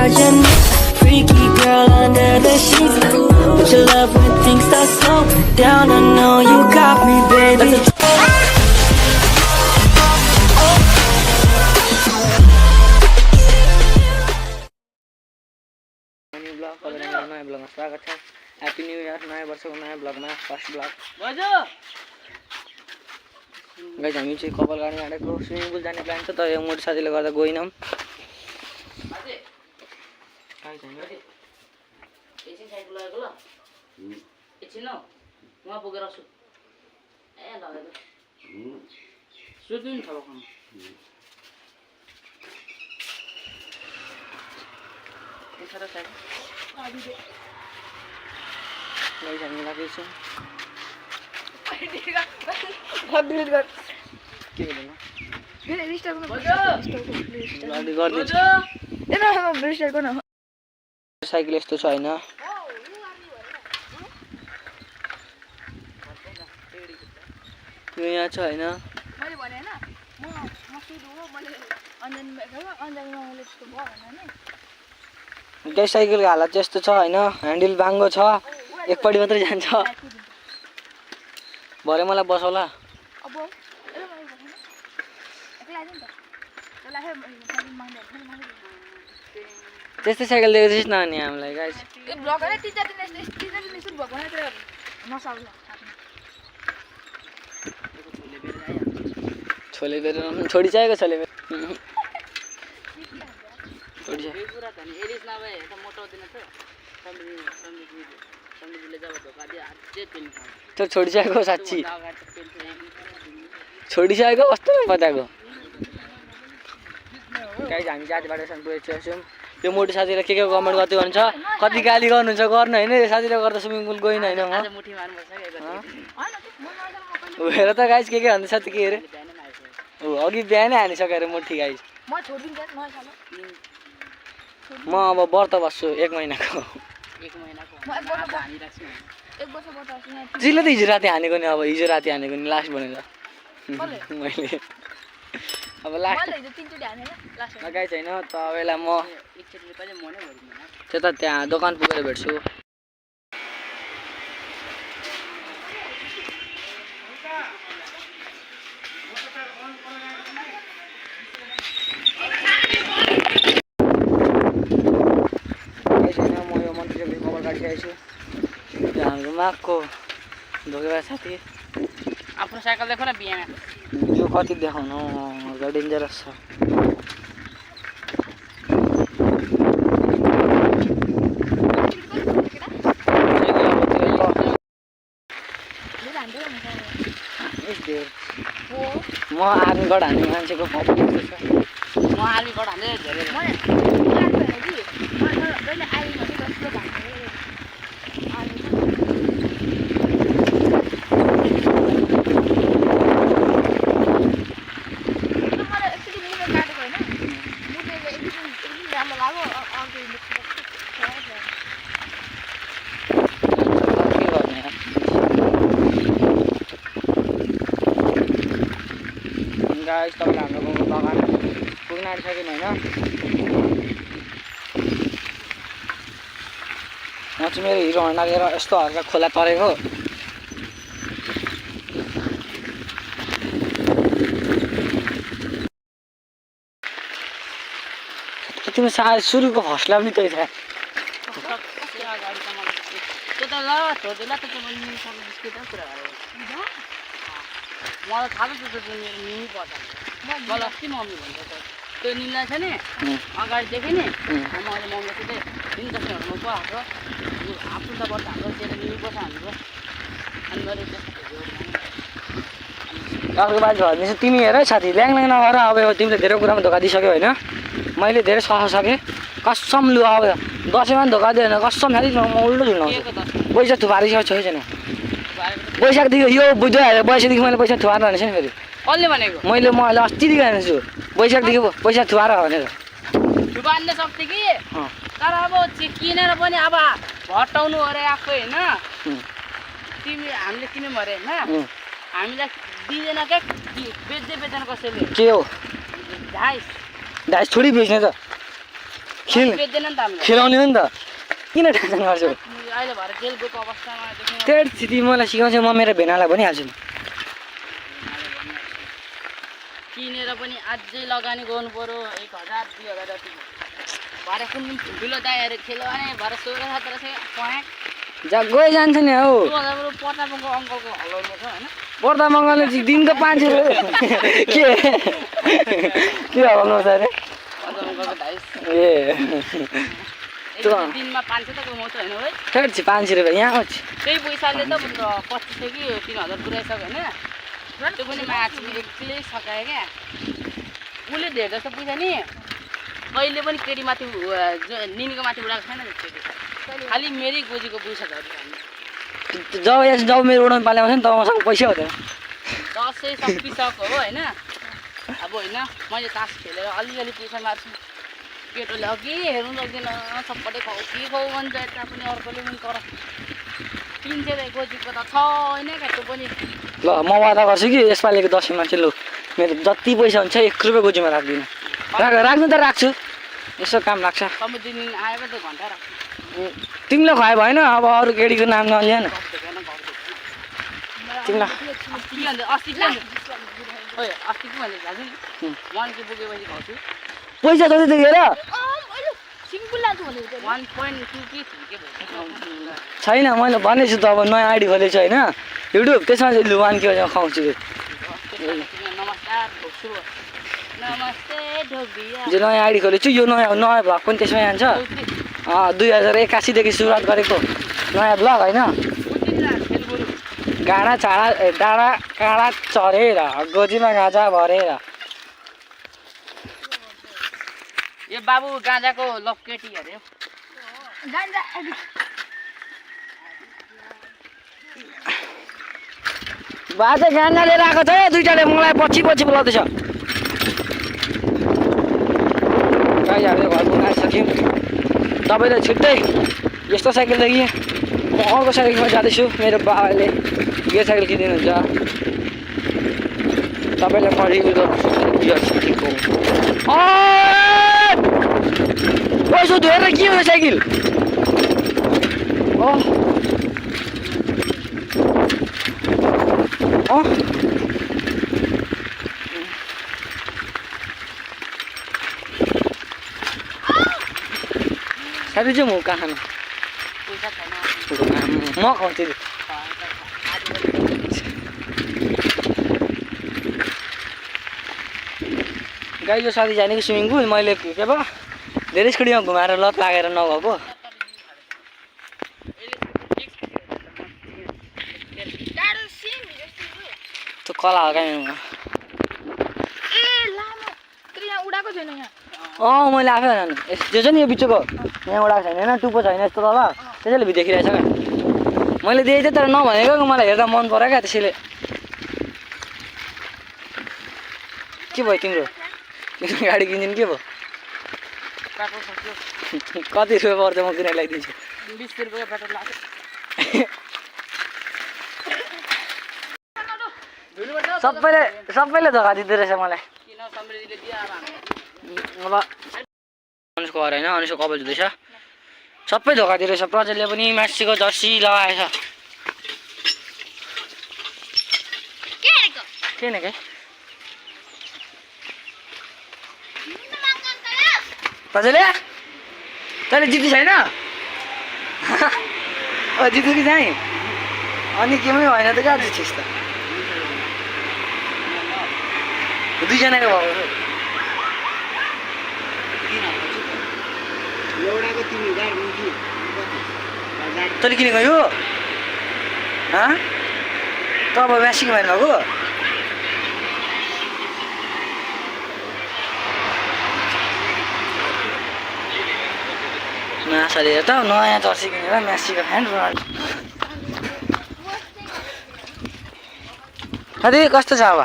charging me. Freaky girl under the sheets. But you love when things start slowing down. I know you got me, baby. नयाँ ब्लगमा स्वागत छ। Happy new year, नयाँ वर्षको नयाँ ब्लगमा first blog. Guys हामी चाहिँ कपाल गाडी आँटेको स्विमिङ पुल जाने प्लान छ तर यो मोटर साथीले गर्दा गइनौँ। हामी लाग्दैछौँ साइकल यस्तो छ होइन। यो यहाँ छ होइन। त्यही साइकलको हालत चाहिँ यस्तो छ होइन। ह्यान्डल बाङ्गो छ, एकपट्टि मात्रै जान्छ। भरे मलाई बसौला। त्यस्तै साइकल दिएको थिइस् न अनि हामीलाई गाइस। छोले बेर छोडी चाहिएको छोले बेर तो छोडिसकेको साँच्ची छोडिसकेको कस्तो बताएको। गाइस हामी जातिबाट पुगेछौँ। यो मोटो साथीले के कमेन्ट गर्दै हुन्छ, कति गाली गर्नुहुन्छ गर्नु होइन। यो साथीले गर्दा स्विमिङ पुल गइन होइन म हेर त गाइस के भन्दैछ त के अरे। अघि बिहानै हानिसक्यो अरे मुठी गाइस। म अब व्रत बस्छु 1 महिनाको। जिल्ले त हिजो राति हानेको नि। अब हिजो राति हानेको नि लास्ट भनेर मैले। अब लास्ट गाइस होइन त बेला म त्यता त्यहाँ दोकान पुगेर भेट्छु। हाम्रो मागको धोकेबाज साथी आफ्नो साइकल देखो न बिहामा। यो कति देखाउनु डेन्जरस छ। म आर्मीबाट हान्ने मान्छेको म आर्मीबाट हान्ने धेरै गाइस। तपाईले हाम्रो गाउँको बगान पुग्न आँटिसक्यो होइन। म चाहिँ मेरो हिरो होन्डा लिएर यस्तो हल्का खोला तरेको। तिम्रो सुरुको हौसला पनि त्यही छ। मलाई थाहा छ त्यो मेरो निमी पर्छ। मलाई अस्ति मम्मी भन्छ त्यो निला छ नि अगाडिदेखि नि मैले मम्मीसित दिन दसैँहरूमा पो हाम्रो आफ्नो त पर्छ हाम्रो त्यसले निमी पर्छ हाम्रो। अनि मैले अर्को बाजे भनिदिन्छु तिमी हेर साथी ल्याङ नगर। अब तिमीले धेरै कुरामा धोका दिइसक्यौ होइन। मैले धेरै सकिसकेँ कसम। लु अब दसैँमा पनि धोका दिएन कसम। खालि म उल्टो झुन्डाउँछु। पैसा थुपारिसकेको छैन। बैशाखदेखि यो 2000 बैशाखदेखि मैले पैसा थुपार्न भनेको छ नि फेरि। कसले भनेको? मैले अस्तिदेखि हानेको छु बैशाखदेखि पैसा थुपार भनेर। थुपार्न सक्थ्यो कि तर अब किनेर पनि अब हटाउनु अरे आफै होइन। तिमी हामीले किन्यौँ अरे होइन। हामीलाई दिँदैन क्या बेच्दै बेच्दैन कसैले। के हो? डाइस छोडी बेच्ने त बेच्दैन नि त हामीले खेलाउने हो नि त किन टेन्सन गर्छु अहिले भएर जेल गएको अवस्थामा देख्नु त्यो स्थिति मलाई सिकाउँछु म मेरो भेनालाई भनिहाल्छु नि किनेर पनि अझै लगानी गर्नु पर्यो 1000 2000 जति भरे कुन ठुलो दाइहरू खेल्यो भने भरे 16 17 सय पॉइन्ट जा गइ जान्छ नि हौ 2000 रु पर्दाको अङ्कलको हलाउनु छ हैन पर्दा मङ्गलले दिनको 500 के हलाउनु छ अरे अङ्कलको डाइस ए एक दिनमा 500 त कमाउँछ हैन है ठेट 500 रुपैयाँ यहाँ आउँछ त्यही पैसाले त 2500 कि 3000 पुऱ्याइसक्यो हैन त्यो पनि माछी एक्लै सकायो क्या उसले धेर जस्तो पैसा नि कहिले पनि केटीमाथि निनीको माथि उडाएको छैन खालि मेरै गोजीको पैसा झरी जब मेरो उडाउनु पाले आउँछ नि तब मसँग पैसा हुँदैन दसैँ सकिसक्यो हो होइन अब होइन मैले तास खेलेर अलिअलि पैसा मार्छु केटोले अघि हेर्नु सक्दैन सबैले खाऊ के खाऊ भन्छ यता पनि अर्कोले पनि तर 300 गोजीको त छैन क्या त्यो पनि ल म वादा गर्छु कि यसपालिको दसैँमा चाहिँ लु मेरो जति पैसा हुन्छ 1 रुपियाँ गोजीमा राख्दिनँ राख्नु त राख्छु यसो काम लाग्छ सम्म दिन आयो भने त घन्टा राख्छु तिमीलाई खुवायो भएन अब अरू केटीको नाम नलिएन तिमीलाई अस्ति के भन्दै दाजु वानकी बोकेपछि खाउँछु पैसा जति देखेर सिम्पल लान्छु भनेको 1.2 के थियो के भयो छैन मैले भनेछु त अब नयाँ आइडी खोलेको छु होइन युट्युब त्यसमा चाहिँ लु 1 के खुवाउँछु नमस्कार ढोक्छु नमस्ते ढोबिया जो नयाँ आइडी खोलेको छु यो नयाँ भ्लग पनि त्यसमै जान्छ 2081 देखि सुरुवात गरेको नयाँ भ्लग होइन डाँडा काँडा चरेर गोजीमा गाजा भरेर यो बाबु गाँजाको लकेटी अरे बाजे गाँजा लिएर आएको छ दुईटाले मलाई पछि बोलाउँदैछ गाई हामीले घर पुग्न आइसक्यौँ तपाईँले छिट्टै यस्तो साइकलदेखि म अर्को साइकलमा जाँदैछु मेरो बाबाले यो साइकल किनिदिनुहुन्छ तपाईँलाई म रिभ्यू गर्छु पैसा धोएर के हो साइकल साथी चाहिँ म कहाँ खानु पैसा छैन म खाउँछु गाईको साथी जाने कि स्विमिङ पुल मैले के भयो धेरै स्कुटीमा घुमाएर लत लागेर नगएको त्यो कला हो क्या मैले आफै होइन त्यो छ नि यो बिचको यहाँ उडाएको छैन होइन टुप्पो छैन यस्तो तल त्यसैले देखिरहेछ क्या मैले दिएँ थिएँ तर नभनेको मलाई हेर्दा मन पऱ्यो क्या त्यसैले के भयो तिम्रो गाडी किन्छन् के भयो कति रुपियाँ पर्छ म किन ल्याइदिन्छु 20 रुपियाँको पेट्रोल लाग्छ सबैले धोका दिँदो रहेछ मलाई किन समृद्धिले दियो अब अनुषको घर होइन अनुषको कपाल धुँदैछ सबै धोका दिइरहेछ प्रजलले पनि म्यासीको जर्सी लगाएछ के न के प्रजलले तैँले जित्नु छैन जित्नु कि चाहिँ अनि केमै भएन त कहाँ जित्छिस् त दुईजनाको भएको तैँले किनेको यो त अब म्यासीको भएन भएको नयाँ त नयाँ जर्सी किनेर म्यासीको फ्यान साथी कस्तो छ अब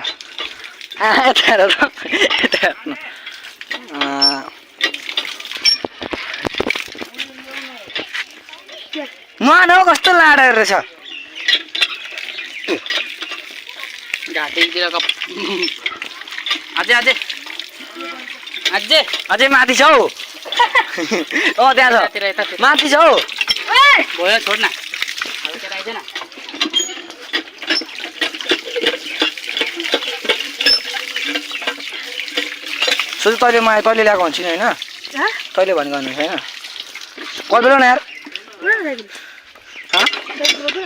यता हेर त यता हेर्नु नुहान हौ कस्तो लाडा रहेछ घाँटीतिर अझै अझै माथि छ हौ त्यहाँ छ यतातिर यतातिर माथि छ हौ भयो छोड न अब त्यहाँ आइज न सोच तैँले ल्याएको हुन्छ नि होइन तैँले भनेको हुन्छ होइन कति बेला न यार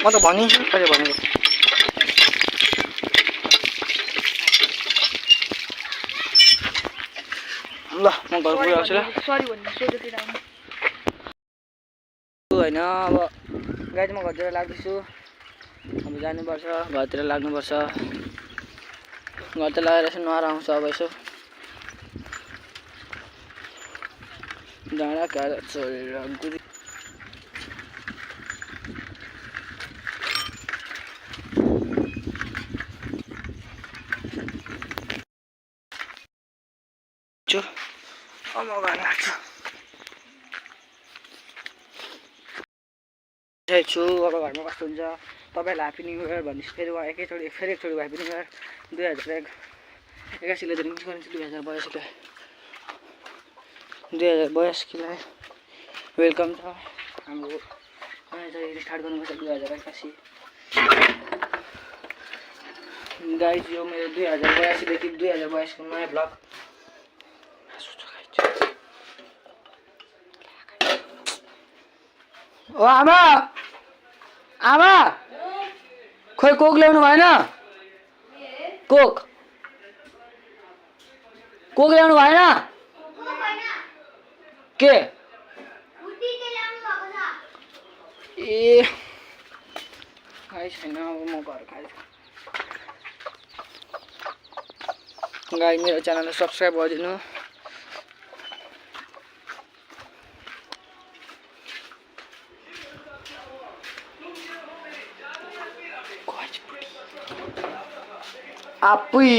म त भनिन्छु तैँले भनेको ल म घर पुऱ्याउँछु ल होइन अब गाडी म घरतिर लाग्दैछु अब जानुपर्छ घरतिर लाग्नुपर्छ घरतिर लगाएर यसो नुहाएर आउँछ अब यसो डाँडा काँडा चढेर गुदी छु अब घरमा कस्तो हुन्छ तपाईँलाई ह्याप्पी न्यु इयर भनेपछि फेरि एकैचोटि ह्याप्पी न्यु इयर 2001 81 मिस गरिन्छ 2082लाई वेलकम छ हाम्रो स्टार्ट गर्नुपर्छ 2081 गाइज यो मेरो 2082 देखि 2022 को नयाँ ब्लग ओ आमा आमा खोइ कोक ल्याउनु भएन कोक ल्याउनु भएन के ए खाइ छैन अब म घर खाइछु गाई मेरो च्यानललाई सब्सक्राइब गरिदिनु आपुई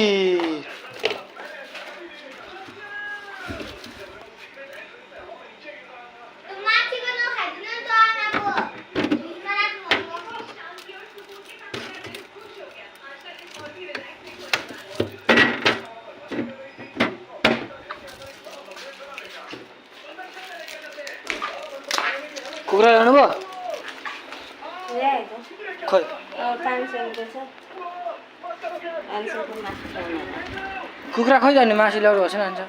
कुखुरा ल्याउनु भयो खोइ कुखुरा खोइ जाने मासु ल्याउनु भएको छैन भन्छ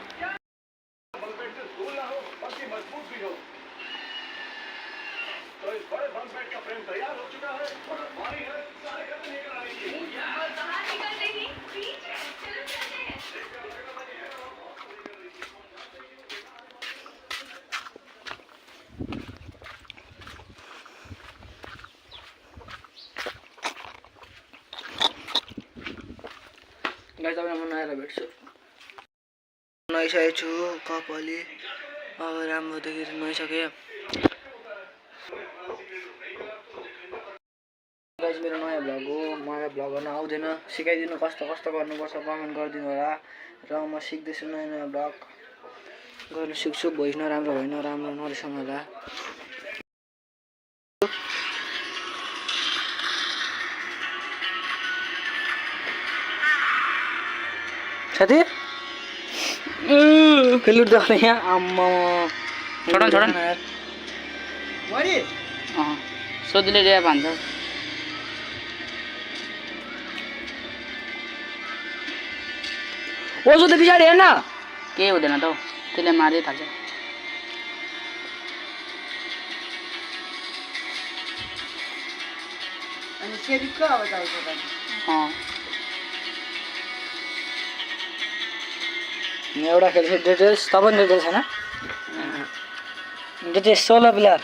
तपाईँलाई म नआएर भेट्छु नुहाइसकेको छु कप अलि अब राम्रो देखेर नुहाइसकेँ गाइस मेरो नयाँ भ्लग हो मलाई भ्लग गर्न आउँदैन सिकाइदिनु कस्तो कस्तो गर्नुपर्छ कमेन्ट गरिदिनु होला र म सिक्दैछु नयाँ नयाँ भ्लग गर्न सिक्छु भोइस नराम्रो भएन राम्रो नरिसाउनु होला साथी खेलुट देख्ने यहाँ आम्मा छोडन सोधले ल्याए भन्छ ओसो त पछाडि हेर्न केही हुँदैन त हौ त्यसले मारिदिइ थाल्छ अनि सेरिक्क अब जाउँछ एउटा खेल्छ डिटेल्स तपाईँ डिटेल्स होइन details 16 player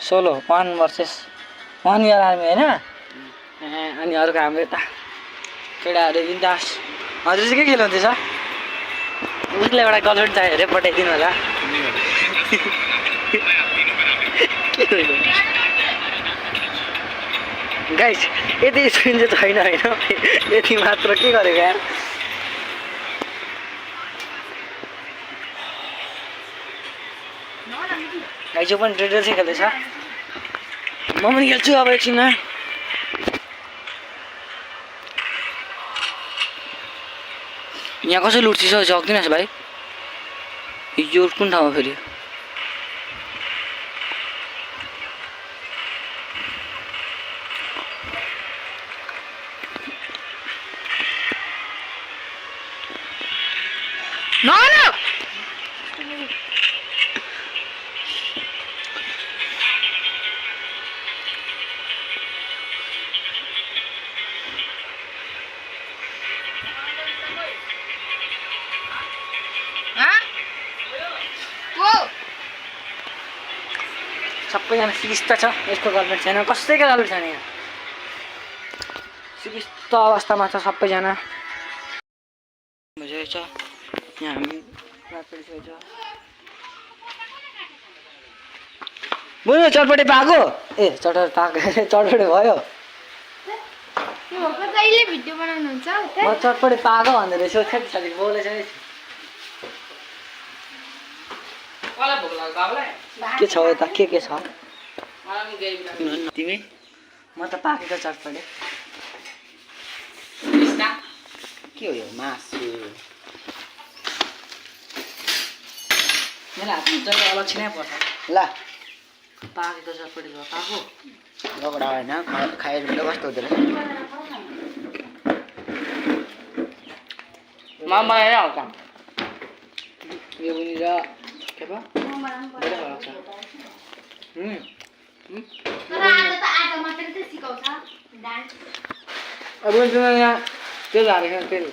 16 1 versus 1 year army होइन अनि अर्को हाम्रो यता केटाहरू बिन्दास हजुर चाहिँ के खेल्नुहुँदैछ उसले एउटा गर्लफ्रेन्ड चाहियो अरे पठाइदिनु होला गाइस यति स्क्रिन चाहिँ छैन होइन यति मात्र के गरेको यार गाइस पनि डिटेल्स चाहिँ खेल्दैछ म पनि खेल्छु अब एकछिनमा यहाँ कसै लुट्छ सक्दिनस् भाइ हिजो कुन ठाउँमा फेरि सबैजना सिकिस्त छ यसको गर्लफ्रेन्ड छैन कसैको गर्लफ्रेन्ड छैन यहाँ सिकिस्त अवस्थामा छ सबैजना मजा छ यहाँ हामी रात परिसकेको छ बुझ्नु चटपटे पाएको ए चटपटे पाएको चटपटे भयो कहिले भिडियो बनाउनुहुन्छ म चटपटे पाएको भन्दै रहेछु थेट साथी बोलेछ नि कसलाई भोक लाग्यो बाबुलाई के छ यता के छ मलाई पनि गई तिमी म त पाकेको चटपटे के हो यो मासु मेरो हातमा जग्गा अलक्षी नै पर्छ ल पाकेको चटपटे भयो पाएको रगडा होइन खाएर पनि कस्तो हुँदो रहेछ मलाई आउँछ यो पनि र के पो धेरै फरक छ अब यहाँ तेल हालेको तेल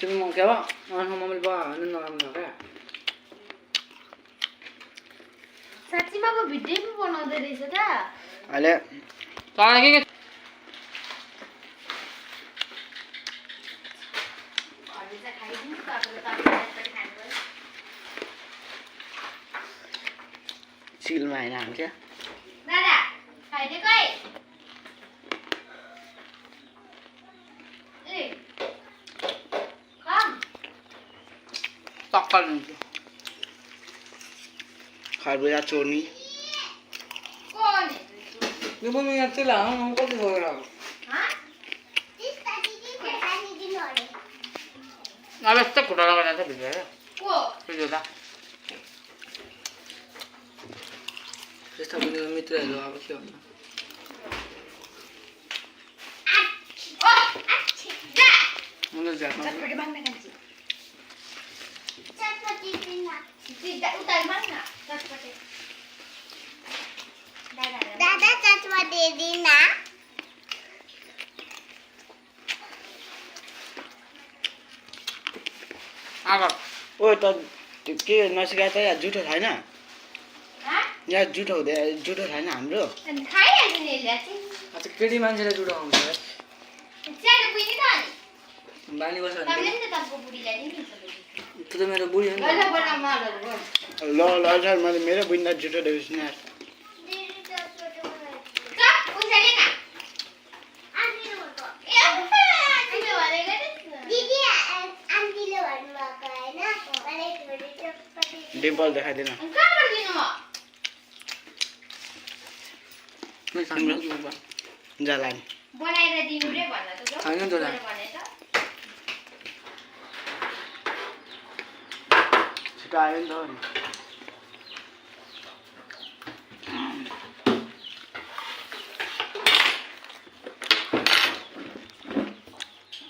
तिमी म के भयो मम्मीले भयो नराम्रो क्या साँच्चीमा पो भिडियो पो बनाउँदै रहेछ त अहिले तँलाई के सिलमा होइन हामी क्या दादा खाइदिएको है ए कम टक्कर दिन्छु खरबुजा चोर्नी कोन यो पनि यहाँ तेल हाल्नु कति भयो अब यस्तो खुट्टा लगाएर जान्छ भिडियो को भिडियो त त्यस्ता पनि मित्रहरू अब के भन्नु मलाई जानु चटपटे माग्न कान्छी चटपटे दिना दिदा उतार माग्न चटपटे दादा चटपटे दिना आगर ओ त के नसिकाए त यहाँ जुठो छैन यहाँ जुठो छैन हाम्रो खाइहाल्छ नि यसले अच्छा केटी मान्छेले जुठो आउँछ च्यालो पुग्ने त अनि बानी बस्छ तपाईले नि त तपाईको बुढीलाई नि त्यो त मेरो बुढी हो नि गल्ला बना मालहरु ल सर मैले मेरो बुढीलाई जुठो देखेछु नि डिम्पल देखाइदिन जाला नि बनाएर दिनु रे भन्दा त हैन त छिटो आयो नि त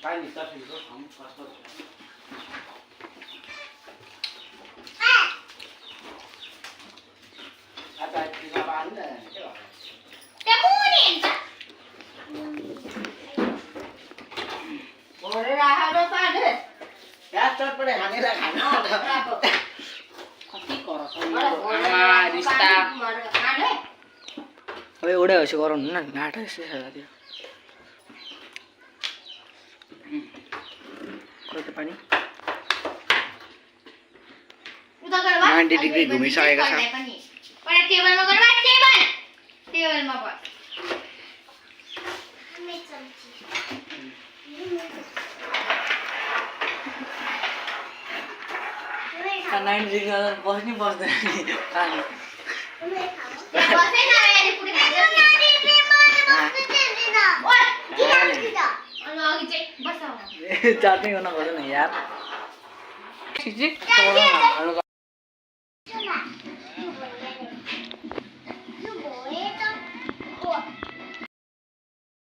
पानी सफिलो हम कस्तो आता किन बान्द के हो ओरे राहारो पाडे या चटपटे हानेर खान कति करस आमा रिस्ता अब एउटै होस् गराउनु न घाटा यसो त्यो कति पानी 90 डिग्री घुमिसकेको छ पर टेबलमा गरौँ टेबलमा बस 90 डिग्री बस्नै बस्दैन पानी अघि चाहिँ बसाउ चाट्ने गर्न पर्दैन यार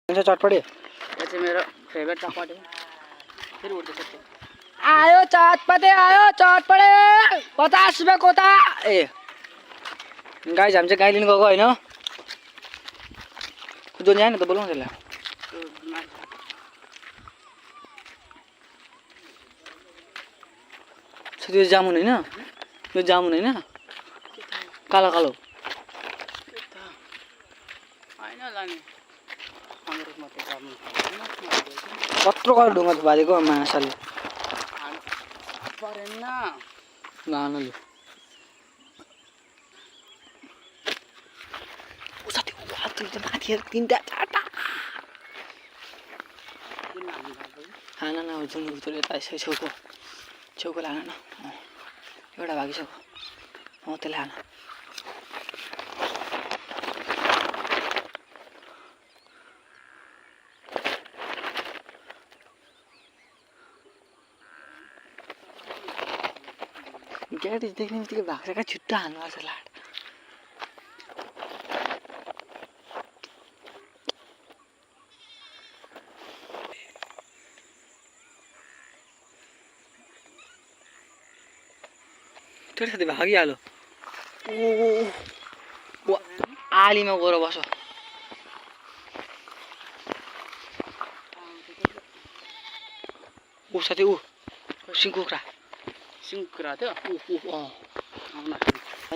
चटपटे यो चाहिँ मेरो फेभरेट चटपटे फेरि उठ्दैछ त्यो आयो चटपटे 50 रुपियाँ कोता ए गाई हामी चाहिँ गाई लिनु गएको होइन जो ल्याएन त बोलाउनु त्यसलाई त्यो जामुन होइन यो जामुन होइन कालो कालो होइन लाने अमरुदमा त जामुन कत्रो कालो ढुङ्गा त बाँधेको माछाले परेन लानुले माथि 3टा 4टा खाना न जुन उतरे यता यसै छेउको लान न एउटा भागिसक्यो हो त्यसले हान ग्यारेज देख्ने बित्तिकै भाग्छ क्या छिट्टो हान्नुपर्छ लाट त्यो साथी भागिहाल्यो ओ आलीमा गएर बस ऊ साथी ऊ सिङ्कुखुरा थियो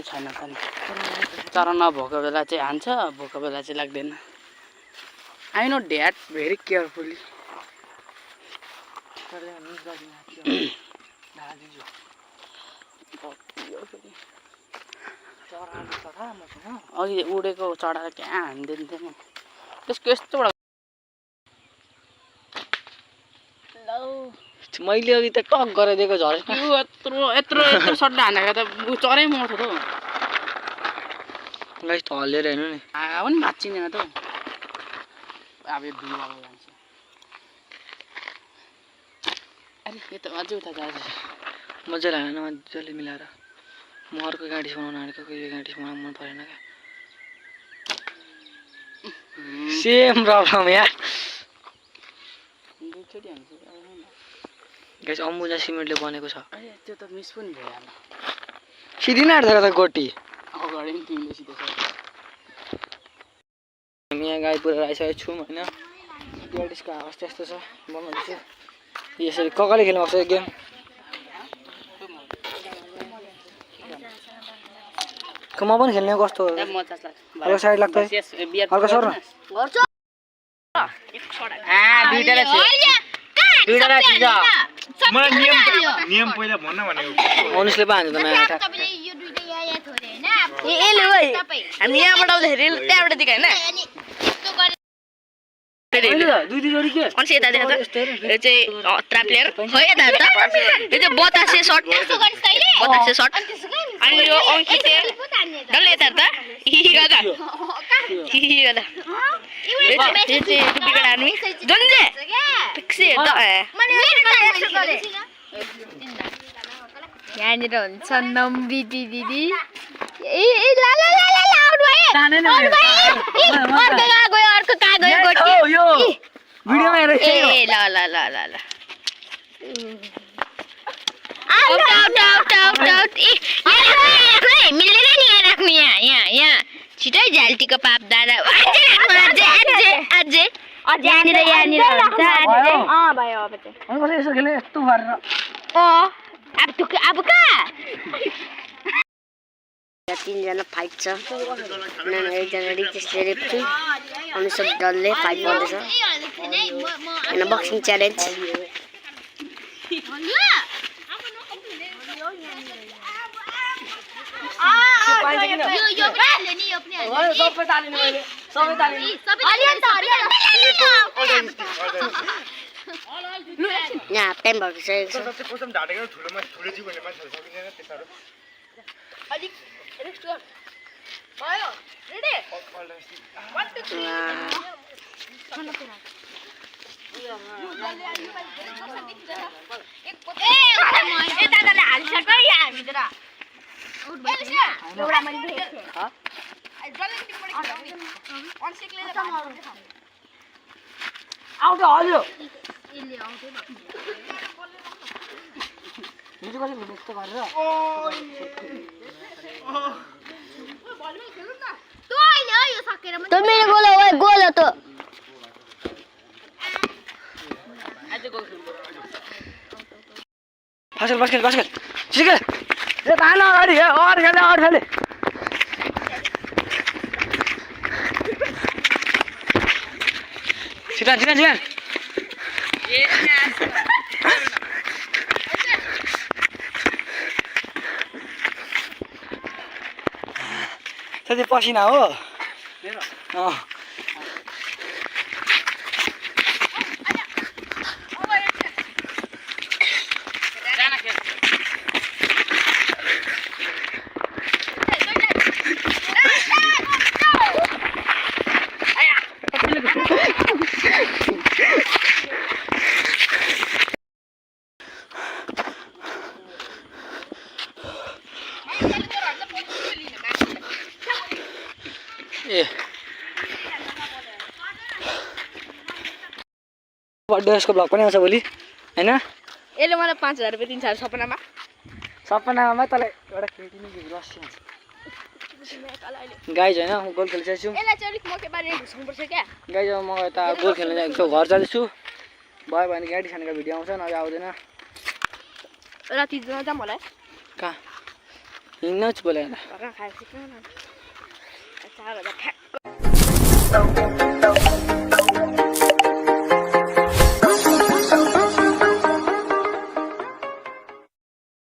छैन तर नभएको बेला चाहिँ हान्छ भएको बेला चाहिँ लाग्दैन I know that very carefully अघि उडेको चढाएर कहाँ हानिदिन्थ्यो नि त्यसको यस्तोबाट मैले अघि त टक गरेर दिएको झरेछ यत्रो सट्टा हानेको त चरै मर्छ त गाइस त हल्लेर हेर्नु नि हावा पनि भाँच्चिँदैन त अब यो बिमार जान्छ अरे यो त अझै उता जान्छ मजाले हान मजाले मिलाएर म अर्को गाडी बनाउन आँटेको यो गाडी बनाउनु मन परेन क्या सेम प्रब्लम यार गाइस अम्बुजा सिमेन्टले बनेको छ त्यो त मिस पनि भइहाल्यो सिधै नाट्दैन त गोटी अगाडि पनि तिमीले सिधै हामी यहाँ गाई पुऱ्याएर आइसकेको छौँ होइन ग्यारेजको हावा त्यस्तो छ बनाउँदैछु यसरी ककाले खेल्नु भएको छ यो गेम म पनि खेल्ने कस्तो अर्को साइड लाग्छ अर्को सर नियम पहिला भन्न भनेको अनुसले पो हान्छ त नयाँ हामी यहाँबाट आउँदाखेरि त्यहाँबाट दिएको होइन अनि यता देख त यो चाहिँ अत्रा प्लेयर हो यता त यो चाहिँ बतासे सर्ट अनि यो अङ्कित डल्लै यता त हिही गर्दा यो चाहिँ डुप्लिकेट आर्मी जन्जे फिक्सी हेर्दा यहाँनिर हुन्छ नम्बी दिदी अर्को कहाँ गयो यहाँ छिटै झाल्टीको पाप दादा अझै यहाँनिर अब कहाँ तीनजना फाइट छ एकजना रितेश रेफ्री अनि सब दलले फाइट गर्दैछ होइन बक्सिङ च्यालेन्ज यहाँ टाइम भइसकेको छ दादाले हालिसक्यो यहाँ हामीतिर एउटा मैले देखेको थिएँ आउँछ हजुर हिजो कति भेटेको यस्तो गरेर त्यो मेरो गोल हो गोल हो त बास्केट बास्केट बास्केट सिकेट ए तान अगाडि अगाडि खेले अगाडि खेले छिटन छिटन छिटन त्यति पसिना हो ए बर्थडे यसको ब्लग पनि आउँछ भोलि हैन यसले मलाई 5000 रुपैयाँ दिन्छ अरे सपनामा सपनामा तँलाई एउटा केटी नै रस्सी गाइज होइन म गोल खेल्न जान्छु यसलाई चाहिँ अलिक मकै बारेर घुस्नुपर्छ क्या गाइज अब म यता गोल खेल्न जान्छु घर जाँदैछु भयो भने गाडी छानेको भिडियो आउँछ नभए आउँदैन राति जाऊँ होला कहाँ हिँड्न छु बोले खाएर 4000